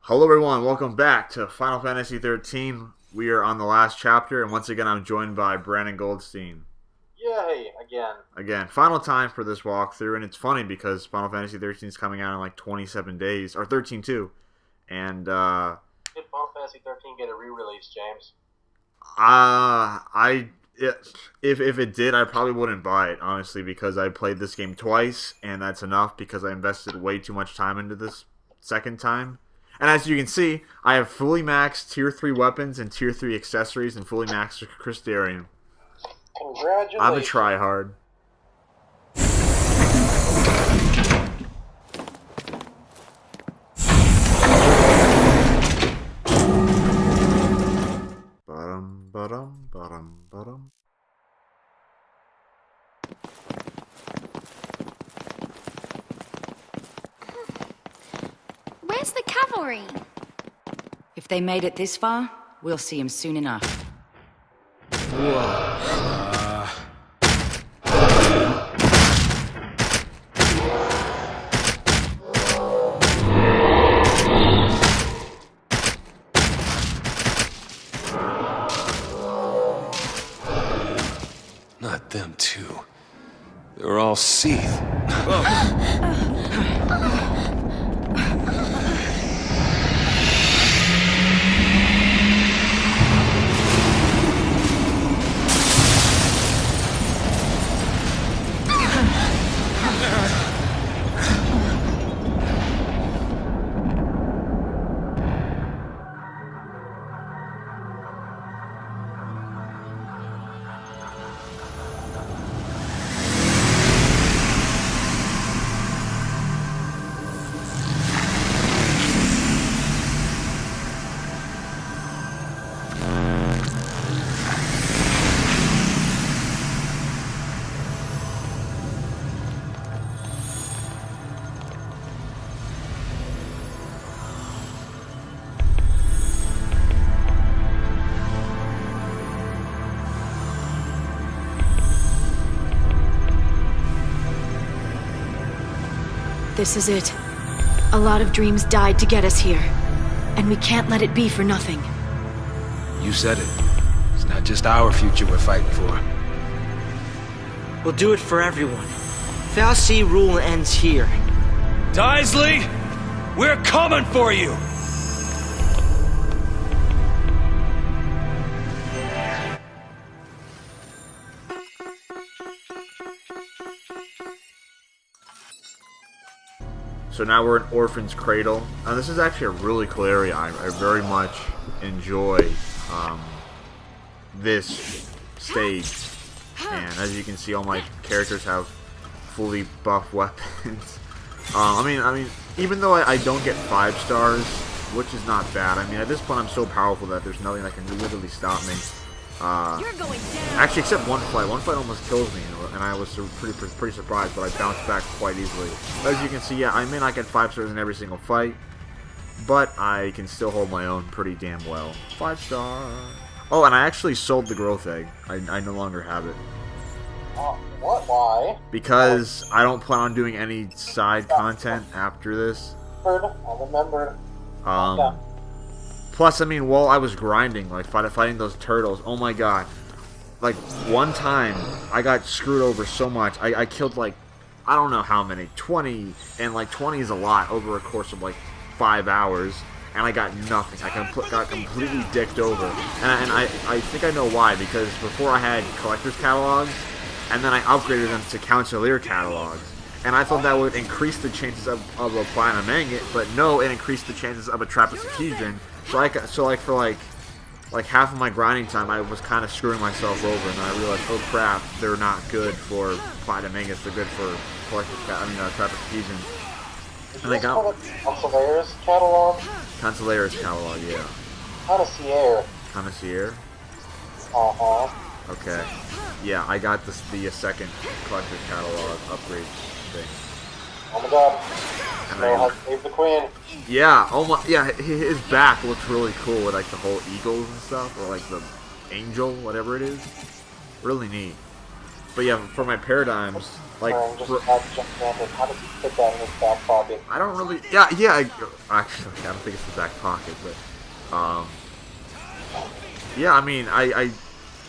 Hello everyone, welcome back to Final Fantasy XIII. We are on the last chapter, and once again I'm joined by Brandon Goldstein. Yay, again. Again, final time for this walkthrough, and it's funny because Final Fantasy XIII is coming out in like 27 days, or 13 too. And, Did Final Fantasy 13 get a re-release, James? if it did, I probably wouldn't buy it, honestly, because I played this game twice, and that's enough because I invested way too much time into this second time. And as you can see, I have fully maxed Tier 3 weapons and Tier 3 accessories and fully maxed Crystarium. Congratulations. I'm a tryhard. Ba-dum. Where's the cavalry? If they made it this far, we'll see them soon enough. Not them two. They're all Seath. This is it. A lot of dreams died to get us here. And we can't let it be for nothing. You said it. It's not just our future we're fighting for. We'll do it for everyone. Fal'Cie rule ends here. Daisley, we're coming for you! So now we're in Orphan's Cradle. This is actually a really cool area. I very much enjoy this stage. And as you can see, all my characters have fully buff weapons. I mean, even though I don't get 5 stars, which is not bad. I mean, at this point, I'm so powerful that there's nothing that can literally stop me. Actually, except one fight. One fight almost kills me, and I was pretty surprised, but I bounced back quite easily. As you can see, yeah, I may not get 5 stars in every single fight, but I can still hold my own pretty damn well. 5 star. Oh, and I actually sold the growth egg. I no longer have it. What? Why? Because I don't plan on doing any side content after this. I remember. Plus, I mean, while I was grinding, like fighting those turtles, oh my god. Like, one time, I got screwed over so much. I killed, like, I don't know how many, 20, and, like, 20 is a lot over a course of, like, 5 hours, and I got nothing. I got completely dicked over. And I think I know why, because before I had collector's catalogs, and then I upgraded them to Councilier catalogs. And I thought that would increase the chances of a Platinum Agate, but no, it increased the chances of a Trappist Adhesion. So like for like half of my grinding time, I was kind of screwing myself over, and then I realized, oh crap, they're not good for Platinum Agates. They're good for Trappist Adhesion. And I got Consolaire's catalog. Consolaire's catalog, yeah. Connoisseur. Okay. Yeah, I got the second collector's catalog upgrade thing. Oh my god. And Know how to save the queen. Yeah, oh my, yeah, his back looks really cool with like the whole eagles and stuff, or like the angel, whatever it is. Really neat. But yeah, for my paradigms, Like, just gigantic. How does he fit that in his back pocket? I don't really. Yeah. Actually, I don't think it's the back pocket, but yeah. I mean, I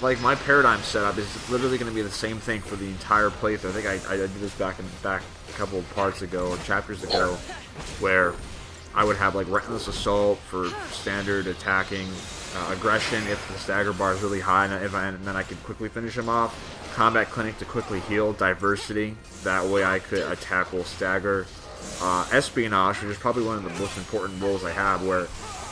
like my paradigm setup is literally going to be the same thing for the entire playthrough. I think I did this back a couple of parts ago or chapters ago, where I would have like Relentless Assault for standard attacking, aggression if the stagger bar is really high, and then I could quickly finish him off. Combat Clinic to quickly heal. Diversity, that way I could attack while stagger. Espionage, which is probably one of the most important roles I have, where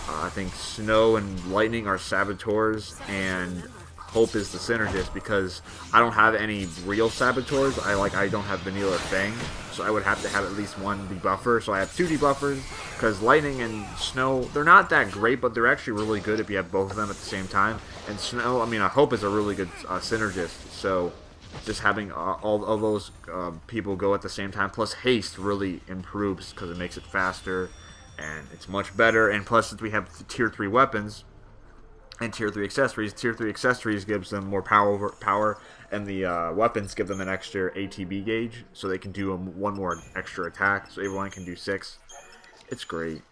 I think Snow and Lightning are saboteurs, and Hope is the synergist, because I don't have any real saboteurs. I don't have Vanilla or Fang, so I would have to have at least one debuffer. So I have two debuffers, because Lightning and Snow, they're not that great, but they're actually really good if you have both of them at the same time. And Snow, I mean, Hope is a really good synergist, so just having all of those people go at the same time, plus Haste really improves, because it makes it faster, and it's much better. And plus, since we have tier 3 weapons, and tier 3 accessories. Tier 3 accessories gives them more power, and the weapons give them an extra ATB gauge, so they can do one more extra attack, so everyone can do 6. It's great.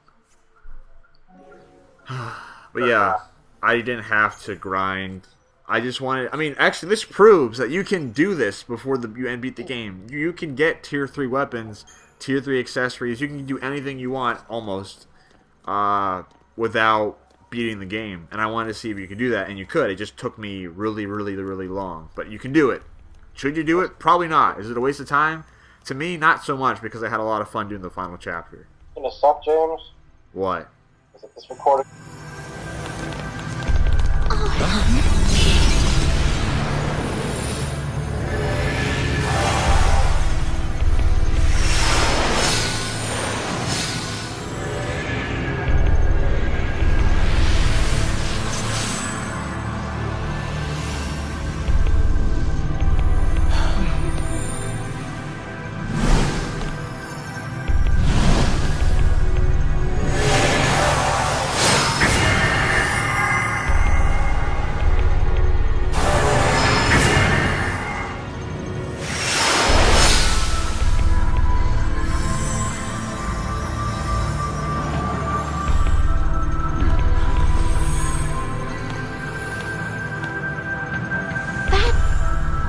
But yeah, I didn't have to grind. I just wanted... I mean, actually, this proves that you can do this before you beat the game. You can get tier 3 weapons, tier 3 accessories. You can do anything you want, almost, without beating the game. And I wanted to see if you could do that, and you could. It just took me really, really, really long. But you can do it. Should you do it? Probably not. Is it a waste of time? To me, not so much, because I had a lot of fun doing the final chapter. Gonna suck, James? What? Is it this recording?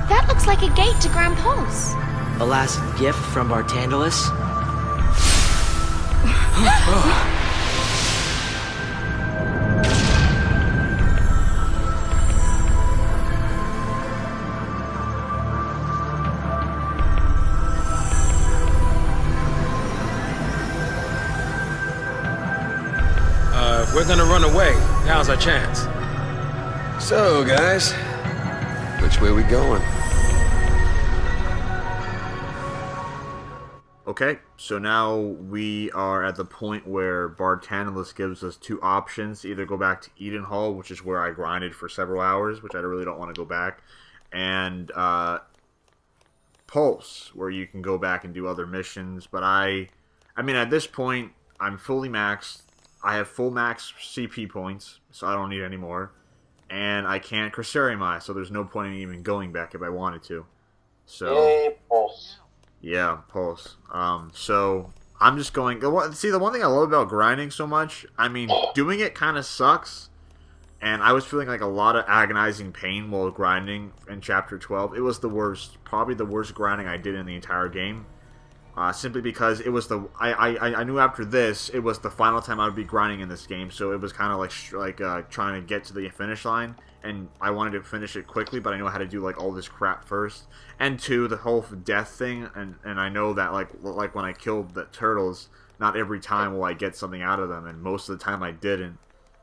That looks like a gate to Grand Pulse. A last gift from Bartandalus? If we're gonna run away, now's our chance. So, guys, which way we going? Okay, so now we are at the point where Bartandalus gives us two options. Either go back to Eden Hall, which is where I grinded for several hours, which I really don't want to go back, and Pulse, where you can go back and do other missions. But I mean, at this point, I'm fully maxed. I have full max CP points, so I don't need any more. And I can't Crystarium, so there's no point in even going back if I wanted to. So, Yay, Pulse. yeah, Pulse. So I'm just going... See, the one thing I love about grinding so much, I mean, doing it kind of sucks. And I was feeling like a lot of agonizing pain while grinding in Chapter 12. It was the worst, probably the worst grinding I did in the entire game. Simply because it was the... I knew after this, it was the final time I would be grinding in this game. So it was kind of like trying to get to the finish line. And I wanted to finish it quickly, but I know how to do like all this crap first. And two, the whole death thing, and I know that like when I killed the turtles, not every time will I get something out of them, and most of the time I didn't.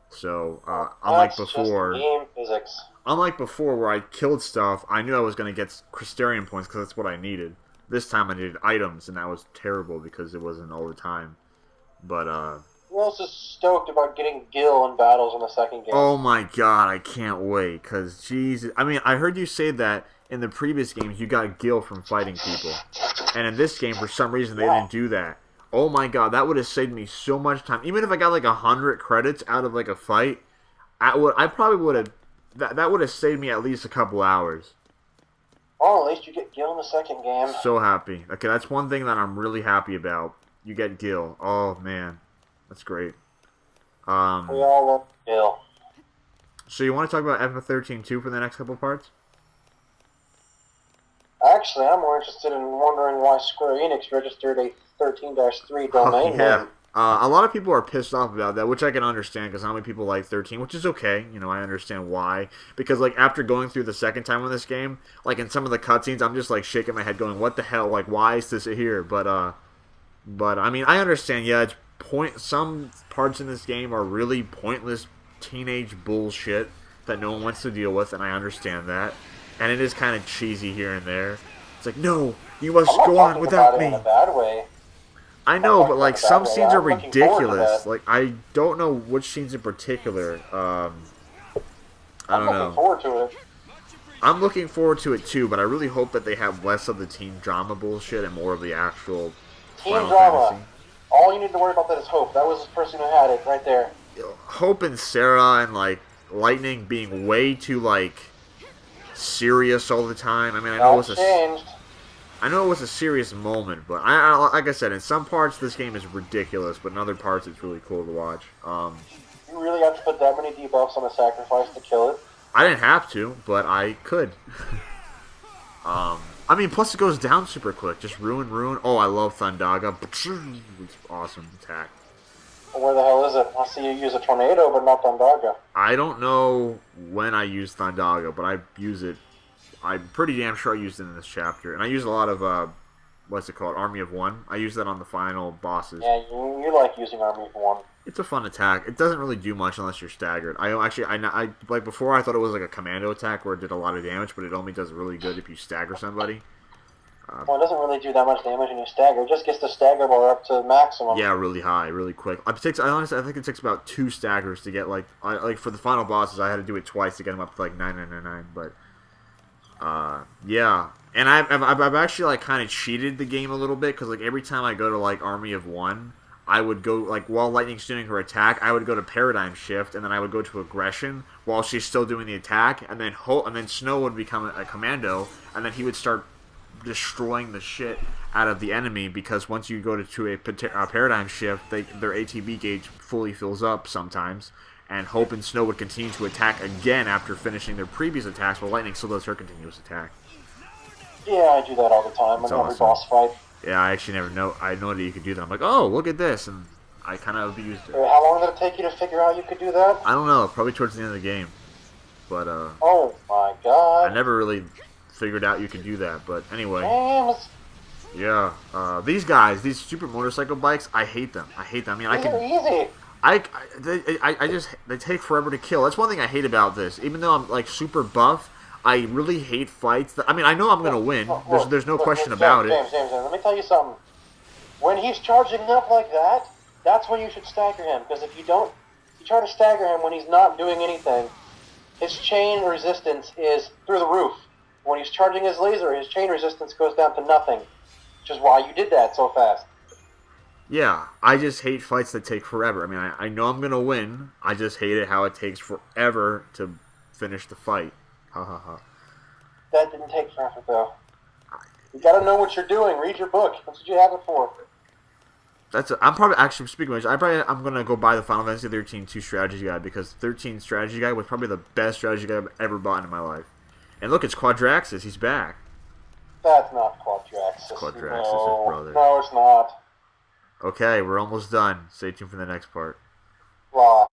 So unlike before, game physics. Unlike before where I killed stuff, I knew I was going to get Crystarium points because that's what I needed. This time I needed items, and that was terrible because it wasn't all the time. But Who else is stoked about getting Gil in battles in the second game? oh my god, I can't wait, because Jesus, I mean, I heard you say that in the previous games you got Gil from fighting people, and in this game for some reason they didn't do that. Oh my god, that would have saved me so much time. Even if I got like 100 credits out of like a fight, I probably would have, that would have saved me at least a couple hours. Oh, at least you get Gil in the second game. So happy. Okay, that's one thing that I'm really happy about. You get Gil. Oh, man. That's great. We all love Gil. So you want to talk about FF13 too for the next couple parts? Actually, I'm more interested in wondering why Square Enix registered a 13-3 domain name. A lot of people are pissed off about that, which I can understand because how many people like 13, which is okay. You know, I understand why. Because, like, after going through the second time on this game, like, in some of the cutscenes, I'm just, like, shaking my head going, what the hell? Like, why is this here? But I mean, I understand, yeah, some parts in this game are really pointless teenage bullshit that no one wants to deal with, and I understand that. And it is kind of cheesy here and there. It's like, no, you must go on without me. In a bad way. I know, but like some scenes are ridiculous. Like I don't know which scenes in particular. I don't know. I'm looking forward to it. I'm looking forward to it too, but I really hope that they have less of the teen drama bullshit and more of the actual teen Final drama. Fantasy. All you need to worry about that is Hope. That was the person who had it right there. Hope and Sarah and like Lightning being way too like serious all the time. I mean, I know it was a serious moment, but I like I said, in some parts this game is ridiculous, but in other parts it's really cool to watch. You really have to put that many debuffs on a sacrifice to kill it? I didn't have to, but I could. I mean, plus it goes down super quick. Just ruin. Oh, I love Thundaga. It's awesome attack. Where the hell is it? I see you use a tornado, but not Thundaga. I don't know when I use Thundaga, but I use it. I'm pretty damn sure I used it in this chapter. And I use a lot of, what's it called? Army of One. I use that on the final bosses. Yeah, you like using Army of One. It's a fun attack. It doesn't really do much unless you're staggered. I like before I thought it was like a commando attack where it did a lot of damage, but it only does really good if you stagger somebody. Well, it doesn't really do that much damage when you stagger. It just gets the stagger bar up to maximum. Yeah, really high, really quick. I think it takes about 2 staggers to get like for the final bosses. I had to do it twice to get them up to like 9999. But yeah, and I've actually like kind of cheated the game a little bit because like every time I go to like Army of One, I would go like while Lightning's doing her attack, I would go to Paradigm Shift, and then I would go to Aggression while she's still doing the attack, and then Snow would become a commando, and then he would start destroying the shit out of the enemy because once you go to a Paradigm Shift, their ATB gauge fully fills up sometimes, and Hope and Snow would continue to attack again after finishing their previous attacks while Lightning still does her continuous attack. Yeah, I do that all the time in every boss fight. Yeah, I actually never know. I know that you could do that. I'm like, oh, look at this, and I kind of abused it. How long did it take you to figure out you could do that? I don't know. Probably towards the end of the game, but oh my god! I never really figured out you could do that. But anyway, James. Yeah, these guys, these stupid motorcycle bikes, I hate them. I hate them. I mean, they take forever to kill. That's one thing I hate about this. Even though I'm like super buff, I really hate fights. I mean, I know I'm gonna win. There's no question about it. James, let me tell you something. When he's charging up like that, that's when you should stagger him. Because if you don't, you try to stagger him when he's not doing anything, his chain resistance is through the roof. When he's charging his laser, his chain resistance goes down to nothing. Which is why you did that so fast. Yeah, I just hate fights that take forever. I mean, I know I'm gonna win. I just hate it how it takes forever to finish the fight. Ha ha ha. That didn't take forever, though. You gotta know what you're doing. Read your book. That's what you have it for. I'm probably, actually, speaking of which, I'm gonna go buy the Final Fantasy 13 2 strategy guide because 13 strategy guide was probably the best strategy guide I've ever bought in my life. And look, it's Quadraxis. He's back. That's not Quadraxis. It's Quadraxis' brother. No, it's not. Okay, we're almost done. Stay tuned for the next part. Blah.